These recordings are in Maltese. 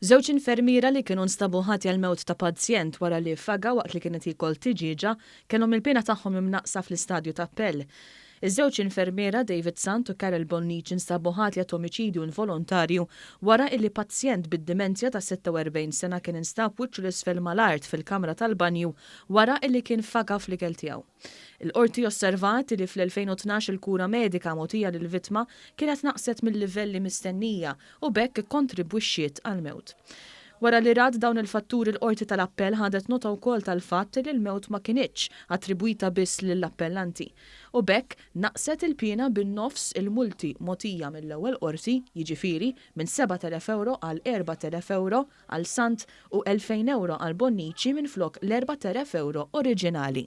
Żewġ infermiera li kienu nstabu ħati għall-mewt ta' pazjent wara li faga waqt li kienet jikol tiġiġa kellhom il-pena tagħhom imnaqsa fl-istadju ta' Appell. Iż-żewġ infermiera Sant u Carol Bonnici nstabu ħati għat omiċidju involontarju wara illi pazjent bid-dimensja ta' 46 sena kien instab wiċċu l-isfel mal-art fil-kamra tal-banju wara illi kien faga fl-ikel tiegħu. Il-Qorti osservat li fl-2012 il-kura medika mogħtija lill-vittma kienet naqset mill-livelli mistennija u bekk kontribwixxiet għall-mewt. Wara li rad dawn il-fatturi l-Qorti tal-Appell ħadet nota wkoll tal-fatt li l-mewt ma kinitx attribwita biss lill-appellanti. U bekk naqset il-piena bin-nofs il-multi mogħtija mill-ewwel qorti, jiġifieri minn 7,000 euro għal 4,000 euro għal Sant u 2,000 euro għal Bonnici minflok l-4,000 euro oriġinali.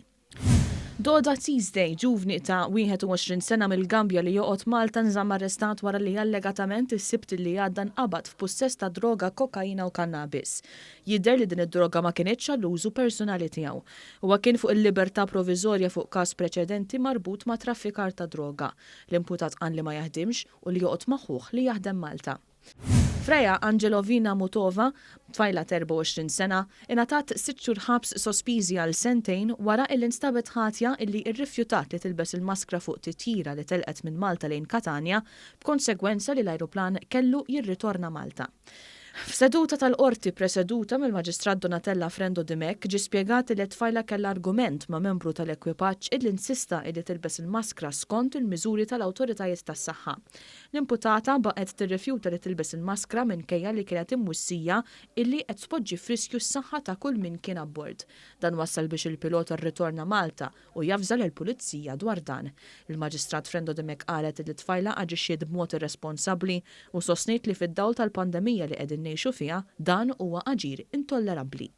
Doda Tuesday, ġuvni ta' 21 sena mill-Gambja li joqgħod Malta nżamm arrestat wara li allegatament is-sibt li għadda nqabad f'pussess ta' droga, kokaina u kannabis. Jidher li din id-droga ma kienitx għall-użu personali tiegħu. Huwa kien fuq il-libertà proviżorja fuq każ preċedenti marbut ma' traffikar ta' droga. L-imputat qal li ma jaħdimx u li joqgħod magħhugh li jaħdem Malta. Freja Angelovina Mutova, tfajla 24 sena, ingħatat 6 xhur ħabs sospiżi għal sentejn wara illi nstabet ħatja illi rrifjutat li tilbes il-maskra fuq titjira li telqet minn Malta lejn Katania b'konsegwenza li l-ajruplan kellu jirritorna Malta. F'seduta tal-Qorti preseduta mill-Maġistrat Donatella Frendo Dimek ġie spjegat li t-tfajla kellha argument ma' membru tal-ekwipaġġ illi insista illi tilbes il-maskra skont il-miżuri tal-awtoritajiet tas-saħħa. L-imputata baqgħet tirrifjuta li tilbes il-maskra minkejja li kienet imwissija illi qed tpoġġi f'riskju s-saħħa ta' kull min kien abbord. Dan wassal biex il-pilota rritorna Malta u jafżal il-pulizija dwar dan. Il-Maġistrat Frendo Dimek qalet li t-tfajla aġixxiet b'mod irresponsabbli u sostniet li fid-dawl tal-pandemija li qegħdin ngħixu fiha dan huwa aġir intollerabbli.